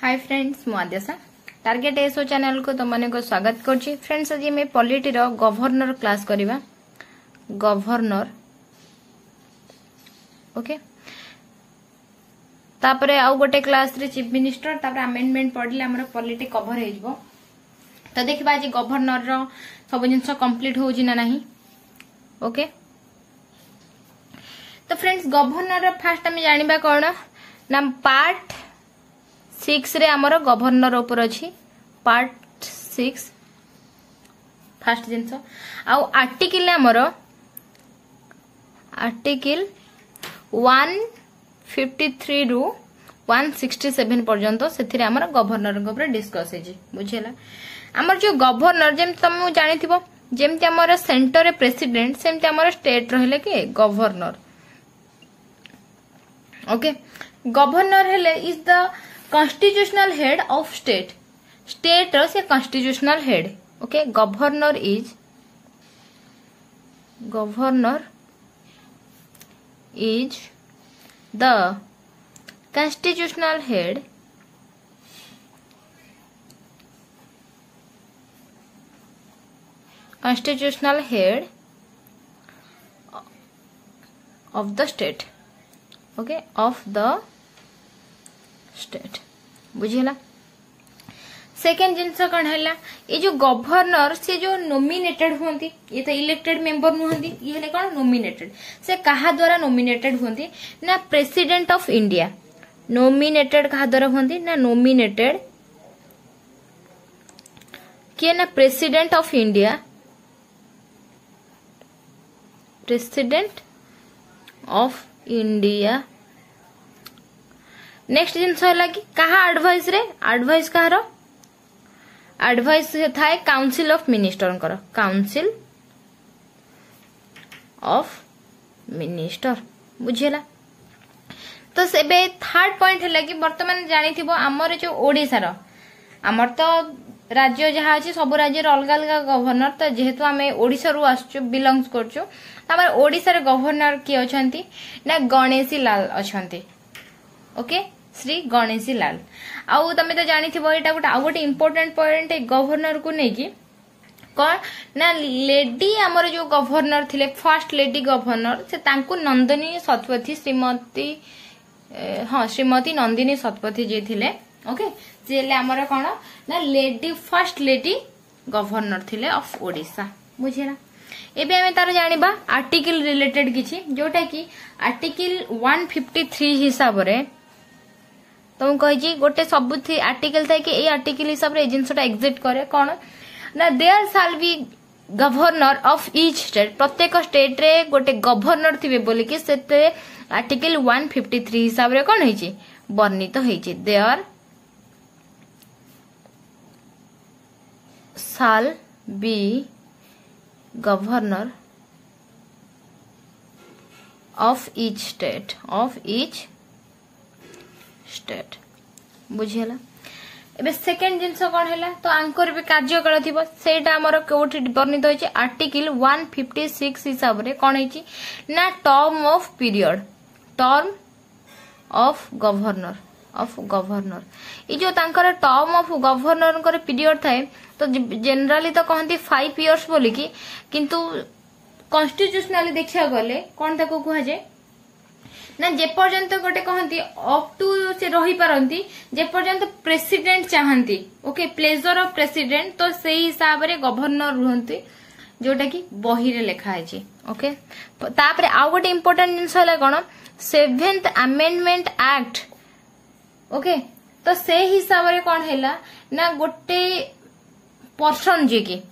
Hi friends मु आद्यासा target SO channel को तुम को स्वागत करछि। फ्रेंड्स आज मैं पॉलिटी रो गवर्नर क्लास करबा। गवर्नर ओके तापरे आउ गोटे क्लास रे चीफ मिनिस्टर तापरे अमेंडमेंट पढ़ले हमर पॉलिटी कवर हे जबो। तो देखबा आज गवर्नर रो सब जिंस कंप्लीट होउछि ना नहीं। ओके तो फ्रेंड्स गवर्नर रो फर्स्ट हम जानिबा कोन ना पार्ट 6 रे हमर गवर्नर ऊपर अछि। पार्ट 6 फर्स्ट जिंस आउ आर्टिकल हमर आर्टिकल 153 रु 167 पर्यंत सेथिरे हमर गवर्नर ऊपर डिस्कस हेजी बुझिला। हमर जो गवर्नर जेम तुम जानिथिबो जेमति हमर सेंटर रे प्रेसिडेंट सेमति हमर स्टेट रहले के गवर्नर। ओके गवर्नर हेले is the constitutional head of state रो से constitutional head। okay governor is the constitutional head of the state। okay of the state बुझिला। सेकेंड जिनस कौन है ये जो गवर्नर से जो नोमिनेटेड हुंती ये तो इलेक्टेड मेंबर नुहंती ये हेले कौन नोमिनेटेड से कहा द्वारा नोमिनेटेड हुंती ना प्रेसिडेंट ऑफ इंडिया। नोमिनेटेड कहा द्वारा हुंती ना नोमिनेटेड किए ना president of India. President of India. Next जिनस है कि कहा एडवाइस रे एडवाइस कहार एडवाइस थाए council of minister council of minister बुझेला। तो सेबे थर्ड पॉइंट है कि वर्तमान जानी थिबो हमर जो ओडिसा रो हमर तो राज्य जहा अछि सब राज्य रो अलग अलग गवर्नर। तो जेहेतु हमें ओडिसा रो आछू बिलोंग्स करछु हमर ओडिसा रे गवर्नर की अछंती ना गणेशी लाल अछंती। ओके श्री गणेशी लाल आउ तमे तो जानी थिबो एटा गोटे इंपोर्टेंट पॉइंट गवर्नर को नै कि कौन ना लेडी हमर जो गवर्नर थिले फर्स्ट लेडी गवर्नर से तांकु नंदिनी शतपथी श्रीमती नंदिनी शतपथी जे थिले। ओके जेले हमर कोन ना लेडी फर्स्ट लेडी गवर्नर थिले ऑफ ओडिसा बुझिरा। एबे हमें तार जानिबा आर्टिकल रिलेटेड किछि जोटा कि आर्टिकल 153 हिसाब रे तुम कही गोटे सब आर्टिकल था कि आर्टिकल हिसाब से जिनसटा एग्जिट करे कौन ना there shall be governor of each state. प्रत्येक स्टेट रे गोटे गवर्नर थिबे बोली कि सेते आर्टिकल 153 हिसाब रे कौन होईची वर्णित होईची। There shall be governor of each state बुझिला। एबे सेकेंड जिंस कोन हैला तो आंकर भी कार्यकाल थिबो सेटा हमर कोठी वर्णित होइछि आर्टिकल 156 हिसाब रे कोन होइछि ना टर्म ऑफ गवर्नर ई जो तांकर टर्म ऑफ गवर्नर कर पीरियड थाए तो जनरली तो कहंती 5 इयर्स बोली कि किंतु कॉन्स्टिट्यूशनली देखिया गले कोन ताको कुहा जाय ना जे पर्यंत गोटे कहती अप टू से रही पारंती जे पर्यंत प्रेसिडेंट चाहती। ओके प्लेजर ऑफ प्रेसिडेंट तो सेही हिसाब रे गवर्नर रुहंती जोटा कि बही रे लिखा है। ओके तापरे आउ गोटे इंपोर्टेंट जिंस हला कोन 7th अमेंडमेंट एक्ट। ओके तो से हिसाब रे कोन हैला ना गोटे पर्सन जे कि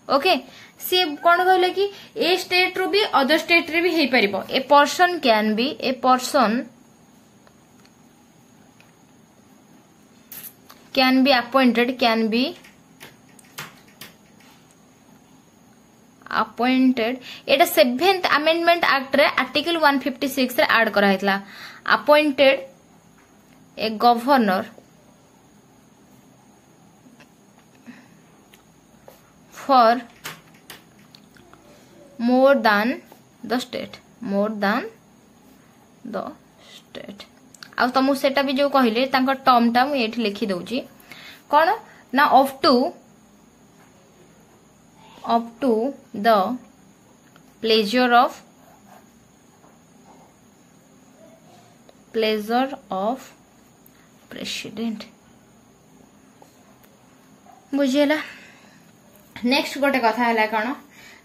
ओके सी कौन कहले कि ए स्टेट रू भी अदर स्टेट रे भी हेई परिबो। A person can be appointed एटा 7th अमेंडमेंट एक्ट रे आर्टिकल 156 रे ऐड करा हैतला appointed a governor for more than the state आ तुमको सेटा भी जो कहले तांको टर्म टा मुझे लिखि दउची कौन ना up to the pleasure of president बुझेला। नेक्स्ट गोटे कथा है कौन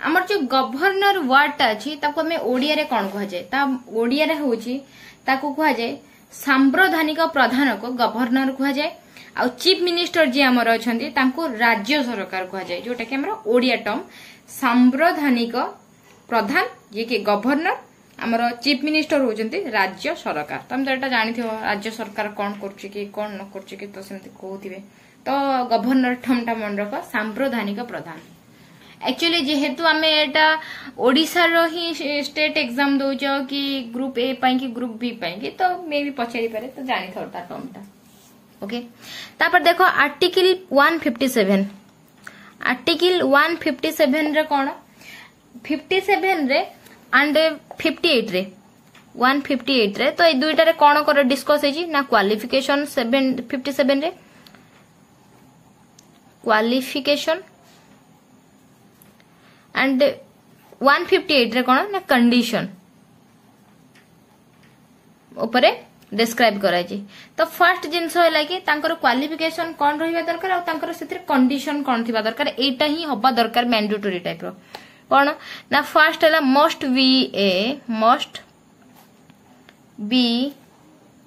आमर जो गवर्नर वर्ड टा अच्छी हमें ओडिया रे कौन कह जाए ओडिया रे होची ताको कह जाए सांप्रधानिक प्रधान को गवर्नर कह जाए आ चीफ मिनिस्टर जी आमर अछंती तांको राज्य सरकार कह जाए जोटा कि हमर ओडिया टर्म सांप्रधानिक प्रधान जे कि गवर्नर आमर चीफ मिनिस्टर होचंती राज्य सरकार तुम तो एटा जानि थियो राज्य सरकार कौन करछि कि कौन न करछि कि तो सेमति कहथिबे तो गवर्नर ठमटा मन रख सांप्रधानिक प्रधान एक्चुअली जेहेतु आमे एटा ओडिसा रो ही स्टेट एग्जाम दोजो कि ग्रुप ए पई कि ग्रुप बी पई कि तो मे भी पछारी पारे तो जानि थोरता टर्मटा ओके। तापर देखो आर्टिकल 157 आर्टिकल 157 रे कोन 57 रे एंड 58 रे 158 रे तो ए दुईटा रे कोन कर डिस्कस हेजी ना क्वालिफिकेशन 57 रे क्वालिफिकेशन एंड 158 रे कोन ना कंडीशन ऊपर डिस्क्राइब कराई। तो फर्स्ट जिनस है कि क्वालिफिकेशन कौन रही दरकार और तांकर सेतिर कंडीशन कौन थिबा दरकार एटा ही हबा दरकार मैंडेटरी टाइप रो कौन ना फर्स्ट है must be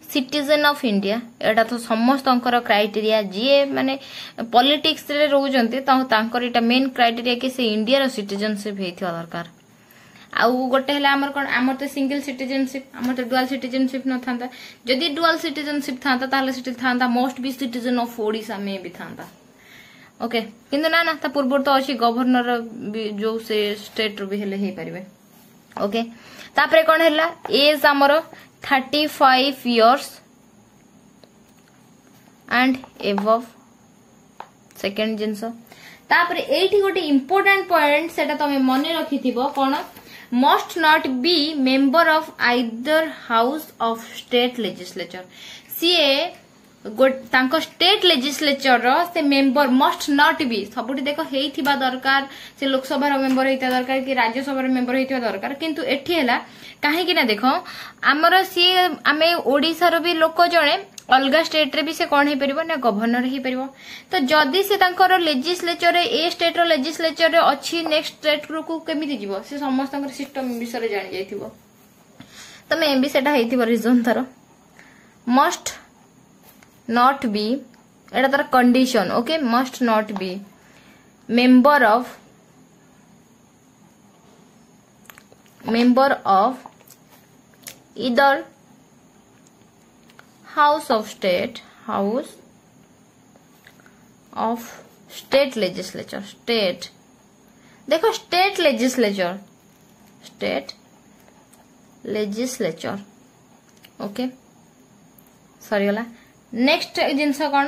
citizen of India एटा तो समस्त क्राइटेरिया जी माने पॉलिटिक्स रे रहउजंती तांकर एटा मेन क्राइटेरिया कि से इंडिया रो सिटीजनशिप हेथिवा दरकार आउ गोटे है आमर कौन आमर तो सिंगल सिटीजनशिप आमर तो डुअल सिटीजनशिप न था जदि डुअल सिटीजनशिप था ताहले सिटी था most B citizen of Odisha में भी था ओके किंतु ना ता पूर्व तो अच्छी गवर्नर जो से स्टेट रो भी हेले हे परिबे ओके। तापरे कौन है एज आमर 35 इयर्स एंड एबव सेकंड जिंस तापरे एठी गोटे इंपोर्टेंट पॉइंट सेटा तमे मने रखिथिबो कोन must not be member of either house of state legislature सीए तांको स्टेट लेजिस्लेचर रो से मेंबर मस्ट नॉट बी सबुठी देखो हेइथिबा दरकार से लोकसभा रो मेंबर हेइता दरकार कि राज्यसभा रो मेंबर हेइथिबा दरकार किंतु एठी हैला काहे कि ना देखो हमर सी आमे ओडिसा रो भी लोक जणे अलगा स्टेट रे भी से कौन हो पार ना गवर्नर हो पार तो जदि से तांकर लेजिस्लेचर ए स्टेट रो लेजिस्लेचर रे अच्छी नेक्स्ट स्टेट को केमिति जीवो से समस्त सिस्टम विषय जानि जाइथिबो तो मे भी सेटा हेइथिबो रीजन तार मस्ट नॉट बी एटा तार condition okay must not be member of either house of state legislature state देखो स्टेट लेजिस्लेचर ओके सरी गला। नेक्स्ट जिनस कौन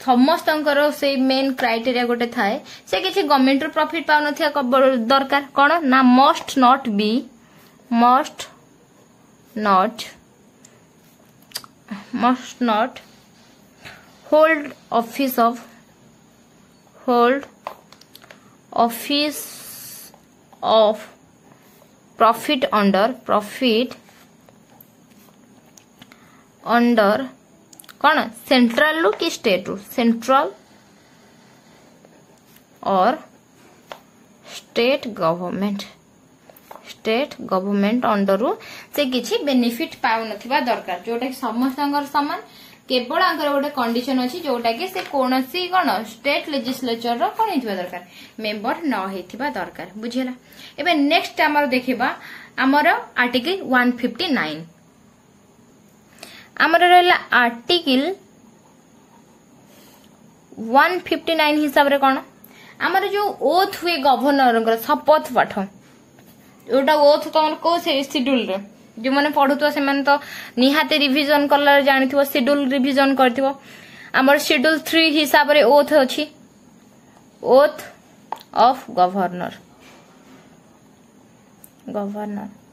समस्त से मेन क्राइटेरिया गोटे थाए से किसी गवर्नमेंट रो प्रॉफिट पाउ नथिया दरकार कौन ना must not hold office of profit under कौन सेंट्रल रू कि स्टेट रू सेंट्रल और स्टेट गवर्नमेंट अंडर रू से किसी बेनिफिट पाउ नथिबा दरकार जोटा कि समस्त समान केवल आंकर गोटे कंडीशन अछि जोटा कि से कोनसी कोन स्टेट लेजिस्लेचर रो कोन हितबा दरकार मेंबर न हेतिबा दरकार बुझिला। एबे नेक्स्ट हमर देखिबा हमर आर्टिकल 159 हमर रहला आर्टिकल 159 हिसाब रे कोन हमर जो ओथ हुए गवर्नर शपथ पाठ जोटा ओथ तमन को शेड्यूल रे जो मैंने पढ़ुव से तो निहाते रिविजन कलर जानी शेड्यूल रिविजन कर शेड्यूल 3 हिसाब रे ओथ अच्छी ओथ ऑफ गवर्नर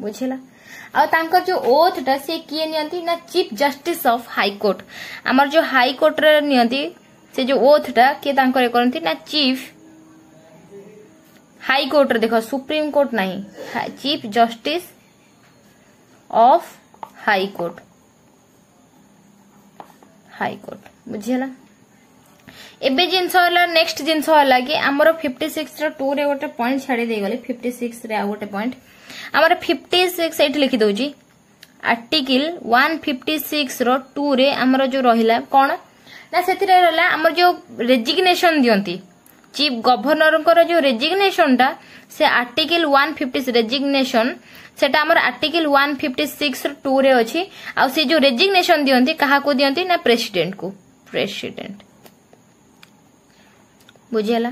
बुझिला आ तांकर जो ओथ टा से किए नियंती ना chief justice of high court हमर जो हाई कोर्ट रे नियंती से जो ओथ टा के तांकर करंती ना चीफ हाई कोर्ट रे देखो सुप्रीम कोर्ट नहीं chief justice of high court बुझिला एबे जिंस होला नेक्स्ट जिंस होला कि हमर 56 रो 2 रे गोटे पॉइंट छाडी दे गले 56 रे आ गोटे पॉइंट हमर 56 एट लिखि दोजी आर्टिकल 156 रो 2 रे हमर जो रहिला कोन ना सेथिरे रहला हमर जो रेजिग्नेशन दियंती चीफ गवर्नर को जो रेजिग्नेशन टा से आर्टिकल 150 रेजिग्नेशन सेटा हमर आर्टिकल 156 2 रे अछि आ से जो रेजिग्नेशन दियंती कहा को दियंती ना प्रेसिडेंट को प्रेसिडेंट बुझिला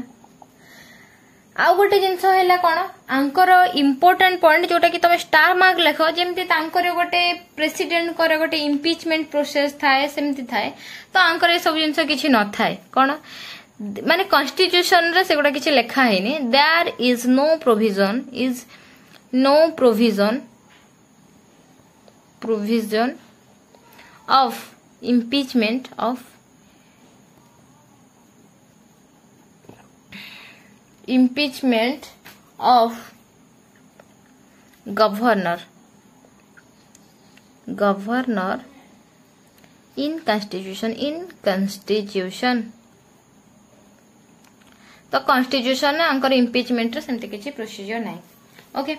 आ गोटे जिंस हैला कोन आंकर इंपोर्टेंट पॉइंट जोटा कि तमे स्टार मार्क लेखो जेमति तांकर गोटे प्रेसिडेंट करे गोटे इंपीचमेंट प्रोसेस थाए सेमति थाए तो आंकर ए सब जिंस किछि न थाए कोन माने कॉन्स्टिट्यूशन रे सेगुडा किछि लेखा हैनी there is no provision of impeachment of governor in constitution तो कॉन्स्टिट्यूशन ने अंकर इम्पीचमेंट रे सेमते किछि प्रोसीजर नाही ओके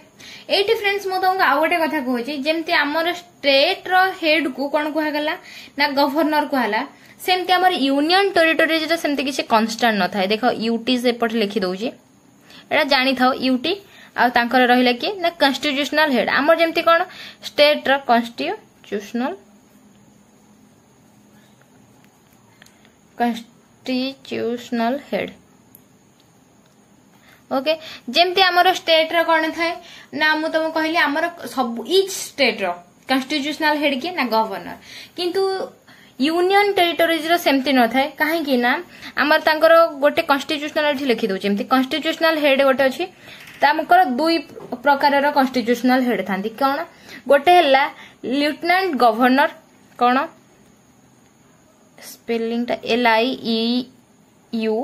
एटी फ्रेंड्स मो तुमको आ गोटे कथा कहूची जेमती हमर स्टेट रो हेड को कोन कुहा गला ना गवर्नर कुहाला सेमती हमर यूनियन टेरिटोरी रे सेमते किछि कांस्टेंट न थाए देखो यूटी से पठ लिखि दोउची एटा जानि थाओ यूटी आ तांकर रहिला कि ना कॉन्स्टिट्यूशनल हेड हमर जेमती कोन स्टेट रो कॉन्स्टिट्यूशनल हेड ओके जेमती हमर स्टेट रो कोन थाए ना मु तुम कहली हमर सब ईच स्टेट रो कॉन्स्टिट्यूशनल हेड के ना गवर्नर किंतु यूनियन टेरिटोरीज रो सेमती न थाए काहे कि ना हमर तांकर गोटे कॉन्स्टिट्यूशनल एठी लिखि दउ जेमती कॉन्स्टिट्यूशनल हेड गोटे अछि तामकर दुई प्रकार रो कॉन्स्टिट्यूशनल हेड थांती कोन गोटे हला लेफ्टिनेंट गवर्नर कोन स्पेलिंग ता LIEU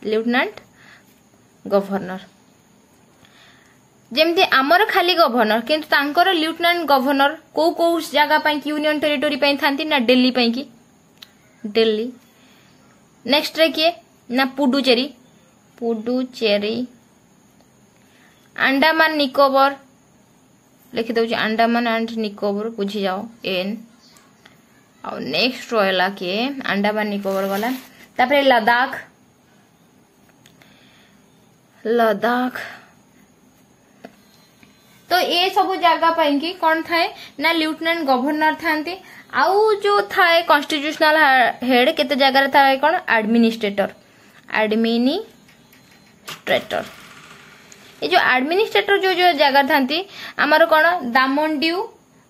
लेफ्टिनेंट गवर्नर जेमती आमर खाली गवर्नर किंतु तांकर लेफ्टिनेंट गवर्नर को जगह पाई यूनियन टेरिटोरी पाई थांती ना दिल्ली पाई की दिल्ली नेक्स्ट रे किए ना पुडुचेरी अंडमान निकोबर लिखि दउची अंडमान एंड निकोबर बुझी जाओ एन आ नेक्स्ट रहला के अंडमान निकोबर गला तापरे लद्दाख तो ये सब जगह पाई कि कौन थाए ना लेफ्टिनेंट गवर्नर थांती आउ जो थाए कॉन्स्टिट्यूशनल हेड केते जगह रे थाए कौन एडमिनिस्ट्रेटर ये जो एडमिनिस्ट्रेटर जो जगह थांती हमर कौन दामन ड्यू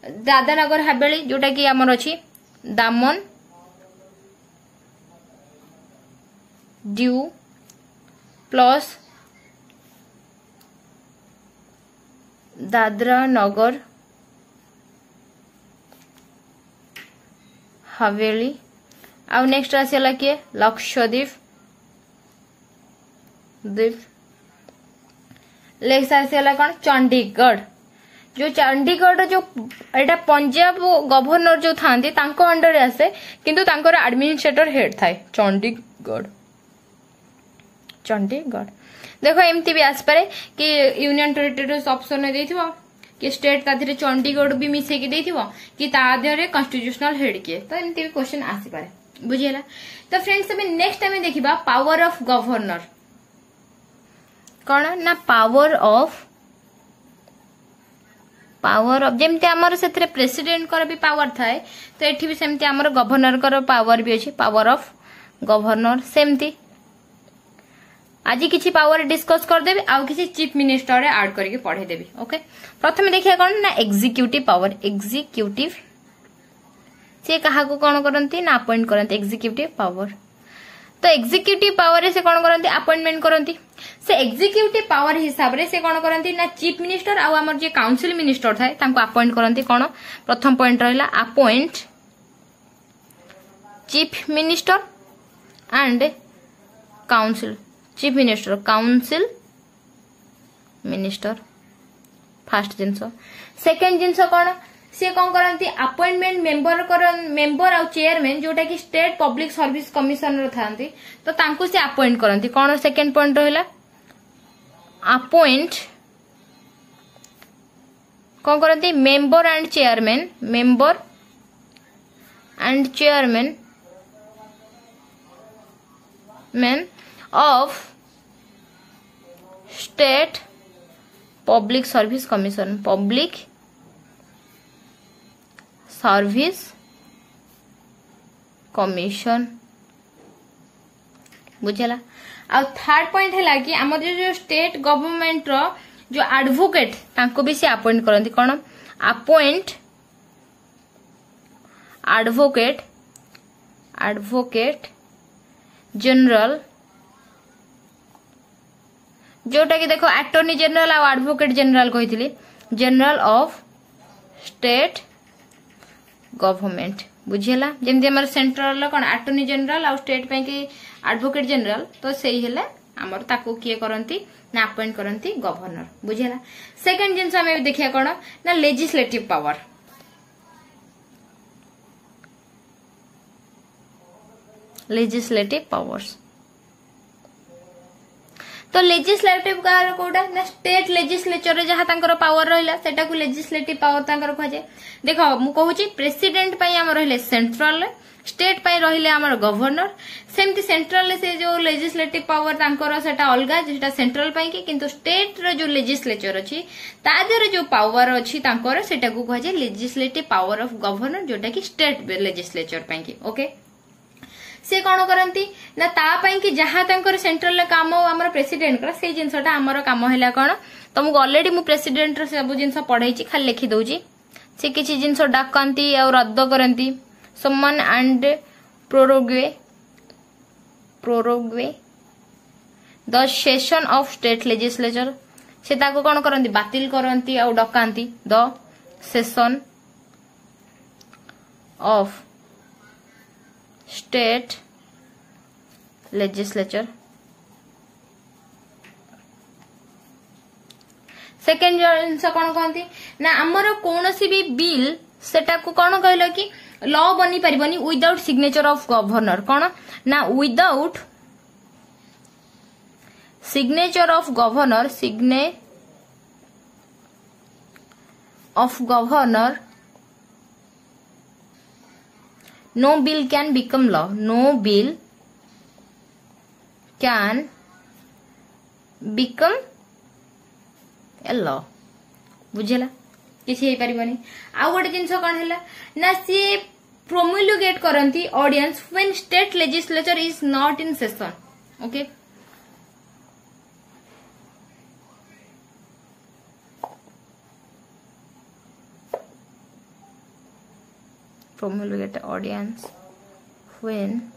दादनगर हवेली जोटा कि हमर अछि दामन ड्यू प्लस दादरा नगर हवेली आउ नेक्स्ट आसीला के लक्षद्वीप नेक्स्ट आसीला कौन चंडीगढ़ जो चंडीगढ़ जो एटा पंजाब गवर्नर जो थांती तांको अंडर आसे किंतु तांकर एडमिनिस्ट्रेटर हेड थाए चंडीगढ़ देखो एमती भी आसपारे कि यूनियन टेरिटोरी ऑप्शन ने देथिबो कि स्टेट ता धरे चंडीगढ़ भी मिसे कि देथिबो कि ता धरे कॉन्स्टिट्यूशनल हेड के तो एमती भी क्वेश्चन आसी पारे बुझियला तो फ्रेंड्स अबे नेक्स्ट टाइम देखिबा पावर ऑफ गवर्नर कोन ना पावर ऑफ जेमते हमर सेथरे प्रेसिडेंट कर भी पावर थाए तो एठी भी सेमते हमर गवर्नर कर पावर भी अछि पावर ऑफ गवर्नर सेमती आज किसी पावर डिस्कस कर देबे आ किसी चीफ मिनिस्टर रे ऐड करके पढ़े देबे ओके प्रथमे देखिया कोन ना एग्जीक्यूटिव पावर से कहा को कोन करंती ना अपॉइंट करंती एग्जीक्यूटिव पावर तो एग्जीक्यूटिव पावर रे से कौन करती अपॉइंटमेंट करती से एग्जीक्यूटिव पावर हिसाब रे से कौन करती ना चीफ मिनिस्टर आउ आमर जे काउंसिल मिनिस्टर थाए तांको अपॉइंट करती कौन प्रथम पॉइंट रहिला appoint chief minister and council chief minister council minister first जिनस सेकंड जिनस कौन सी कौन करती अपॉइंटमेंट मेंबर आउ चेयरमैन जोटा कि स्टेट पब्लिक सर्विस कमिशनर थांती तो तांको से अपॉइंट करती कौन सेकंड पॉइंट रहिला अपॉइंट कौन करती member and chairman of state public service commission बुझेला आ थर्ड पॉइंट है कि आम जो स्टेट गवर्नमेंट रो जो एडवोकेट तांको भी से अपॉइंट करती कौन अपॉइंट एडवोकेट जनरल जोटा कि देखो अटॉर्नी जनरल आ एडवोकेट जनरल कही जनरल ऑफ स्टेट गवर्नमेंट बुझेला जमती आम सेंट्रल कौन अटॉर्नी जनरल आ स्टेट पे कि एडवोकेट जनरल तो सही है आमर ताको किए करती ना अपॉइंट करती गवर्नर बुझेला सेकंड जिनस आम देखिया कौन ना लेजिस्लेटिव पावर लेजिस्लेटिव पावर्स तो लेजिस्लेटिव कार कोटा ना स्टेट लेजिस्लेचर जहाँ तांकर पावर रहिला सेटा को लेजिस्लेटिव पावर तांकर कहाजे देखो मु कहूची प्रेसिडेंट पई हम रहिले सेंट्रल स्टेट पई रहिले हमर गवर्नर सेमती सेंट्रल से जो लेजिस्लेटिव पावर तांकर सेटा अलगा जेटा सेंट्रल पई कि किंतु स्टेट रो जो लेजिस्लेचर अछि तादर जो पावर अछि तांकर सेटा को कहाजे लेजिस्लेटिव पावर ऑफ गवर्नर जोटा कि स्टेट लेजिस्लेचर पई कि ओके से कौन करती ना तापाई कि जहाँ तंकर सेंट्रल काम आमर प्रेसिडेंट कर से जिनसटा आमर काम है कौन तुमको ऑलरेडी मु प्रेसिडेंट सब जिनस पढ़ाई खाली लिखि दउची से किछि जिनस डाकंती और रद्द करती सम्मान and prorogue the session of state legislature से ताको कौन करती बातिल करती और डकांती the session of state legislature second जिनस कौन कहती ना आमर कौन सी भी बिल सेटा को कौन कहल कि लॉ बनी पारिबनी विदाउट सिग्नेचर ऑफ गवर्नर कौन ना without signature of governor no bill can become law no bill can become a law बुझेला किसी हे परिबनी आ गोटे जिंस कोन हैला ना सी प्रोमुलगेट करंती audience when state legislature is not in session okay promulgate audience when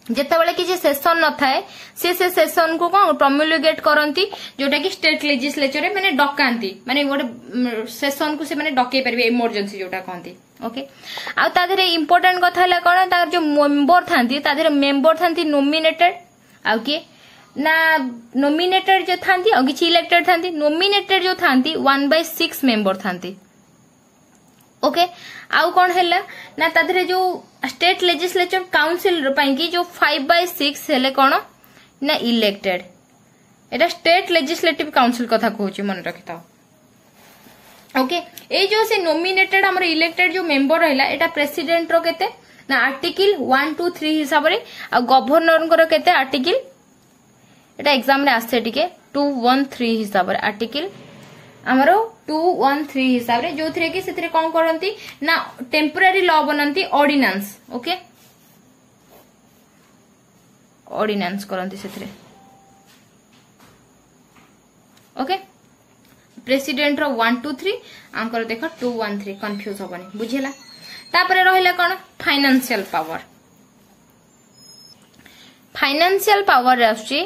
जेतेबेले किसी सेशन न थाए से सेशन को कौन प्रम्युलगेट करती जोटा कि स्टेट लेजिस्लेचर माने डकांती माने गोटे सेशन को से माने डकई परिबे इमरजेंसी जोटा कहती ओके आ ताधरे इंपोर्टेंट कथा है कौन तार जो मेंबर थांती ताधरे मेंबर थांती नॉमिनेटेड आ किए ना नॉमिनेटेड जो थांती और किसी इलेक्टेड थांती नॉमिनेटेड जो थांती 1/6 मेंबर थांती ओके आउ कौन है ना ताधरे जो स्टेट लेजिस्लेचर काउंसिल की जो 5/6 हेले कौन ना इलेक्टेड एटा स्टेट लेजिस्लेटिव काउंसिल कथा कहूची मन रखि था ओके ए जो से नॉमिनेटेड हमर इलेक्टेड जो मेंबर रहला एटा प्रेसिडेंट रो केते ना आर्टिकल 1 2 3 हिसाब रे आ गवर्नर को केते आर्टिकल एटा एग्जाम रे आसे टिके 213 हिसाब रे आर्टिकल हमरो 213 हिसाब रे जो थरे कि सेतरे कोन करंती ना टेम्पररी लॉ बनंती ऑर्डिनेंस ओके ऑर्डिनेंस करंती सेतरे प्रेसिडेंट रो 1 2 3 आंकर देख 2 1 3 कंफ्यूज होबनी बुझिला। तापरे रहिला कोन फाइनेंशियल पावर। फाइनेंशियल पावर आछि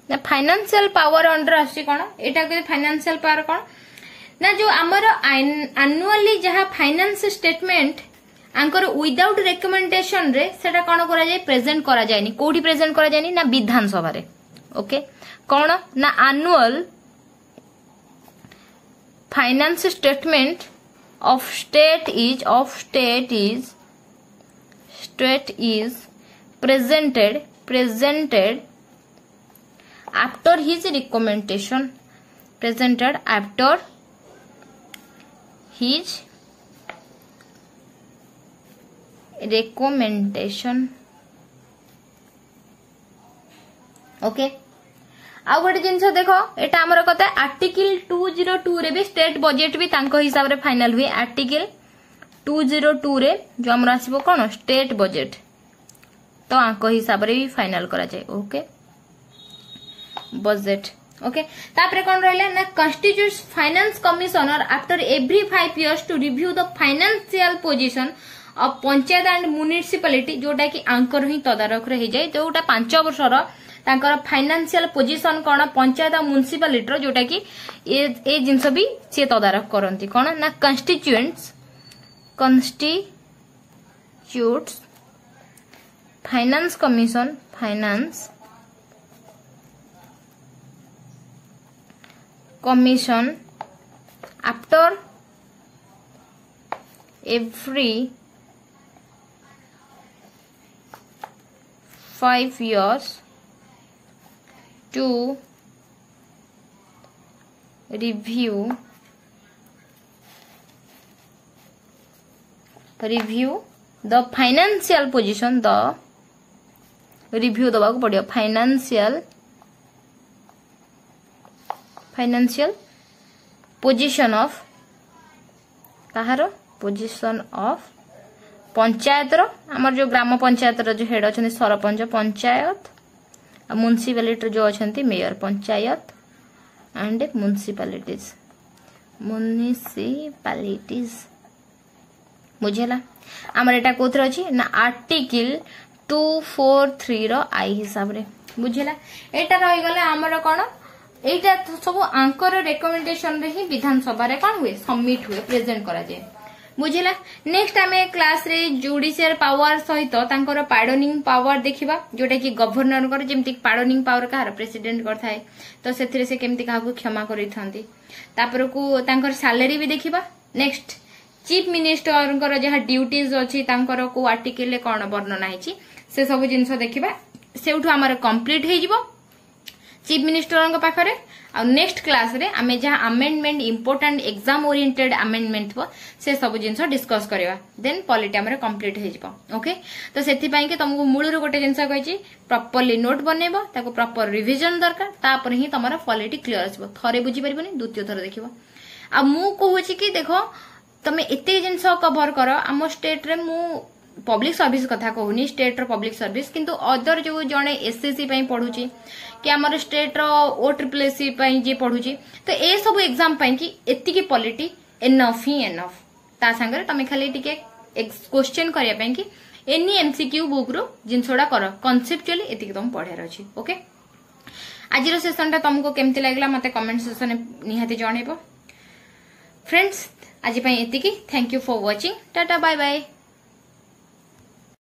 ना फाइनेंशियल पावर अंडर आछि कोन एटा के फाइनेंशियल पावर कोन ना जो हमर एनुअली जहा finance statement Anchor without recommendation रे सेटा कोन करा जाय प्रेजेंट करा जायनी कोठी प्रेजेंट करा जायनी ना विधानसभा रे ओके कोन ना annual finance statement of state is presented after his recommendation okay आ गोटे जिनस देख एटा हमर कथा आर्टिकल 202 रे भी स्टेट बजेट भी तांको हिसाब रे फाइनल हुए। आर्टिकल 202 रे जो हमर आसीबो कोन स्टेट बजेट तो आंको हिसाब रे भी फाइनल करा जाय ओके बजेट ओके। तापरे कोन रहले ना constitutes finance commissioner after every 5 years to review the financial position of panchayat and municipality जोटा कि आंकर ही तदारख रे हे जाय जोटा 5 वर्ष रो तांकर फाइनेंशियल पोजीशन कोन पंचायत और म्युनिसिपैलिटी जोटा कि ए जिंस भी से तदारख करंती कोन ना constituents finance commission after every 5 years to review the financial position review दबाक पड़ियो फाइनेंशियल पोजीशन ऑफ कहारो पोजीशन ऑफ पंचायत रो हमर जो ग्राम पंचायत रो जो हेड अछन सरपंच पंचायत म्युनिसिपैलिटी जो अछंती मेयर पंचायत एंड म्युनिसिपैलिटीज बुझेला हमर एटा कोथर अछि ना आर्टिकल 243 रो आई हिसाब रे बुझेला। एटा रहि गले हमर कोन एटा सब आंकर रिकमेंडेशन रे ही विधानसभा रे कोन हुए सबमिट हुए प्रेजेंट करा जाय बुझेला। नेक्स्ट आमे क्लास रे जुडिशियल पावर सहित तांकर पार्डनिंग पावर देखिबा जोटा कि गवर्नर कर जेमति पार्डनिंग पावर कहार प्रेसिडेंट करथाय तो सेथिरे से केमति काहू क्षमा करिथांती तापर को तांकर सैलरी भी देखिबा। नेक्स्ट चीफ मिनिस्टर कर जहा ड्यूटीज अछि तांकर को आर्टिकल ले कोन वर्णना हिची से सब जिंस देखिबा सेउठु हमर कंप्लीट हे जिवो चीफ मिनिस्टर पाखरे। आ नेक्स्ट क्लास रे आमे जहा amendment important exam oriented amendment हो से सब जिंस डिस्कस करबा देन पॉलिटी हमरे कंप्लीट हे जिवो ओके। तो सेति पई के तुमको मूल रो गोटे जिंस कहछि प्रॉपर्ली नोट बनेबो ताको प्रॉपर रिवीजन दरकार तापर ही तमरा पॉलिटी क्लियर आसबो थरे बुझी परबोनी द्वितीय थर देखिबो। आ मु कहूछि कि देखो तमे एते जिंस कवर करो आम स्टेट रे मु पब्लिक सर्विस कथा कहूनी स्टेट रो पब्लिक सर्विस किंतु अदर जो जने एसएससी पई पढुची कि हमर स्टेट रो ओट्रिपलएससी पई जे पढुची तो ए सब एग्जाम पई कि एति की पॉलिटी एनफ ता संगे तमे खाली टिके क्वेश्चन करिया पई कि एनी एमसीक्यू बुक रो जिंसोडा करो कॉन्सेप्चुअली एति की तुम पढे रहछि ओके। आज रो सेशन ता तुमको केमति लागला मते कमेंट सेक्शन निहाती जणेबो फ्रेंड्स। आज पई एति की thank you for watching tata bye bye.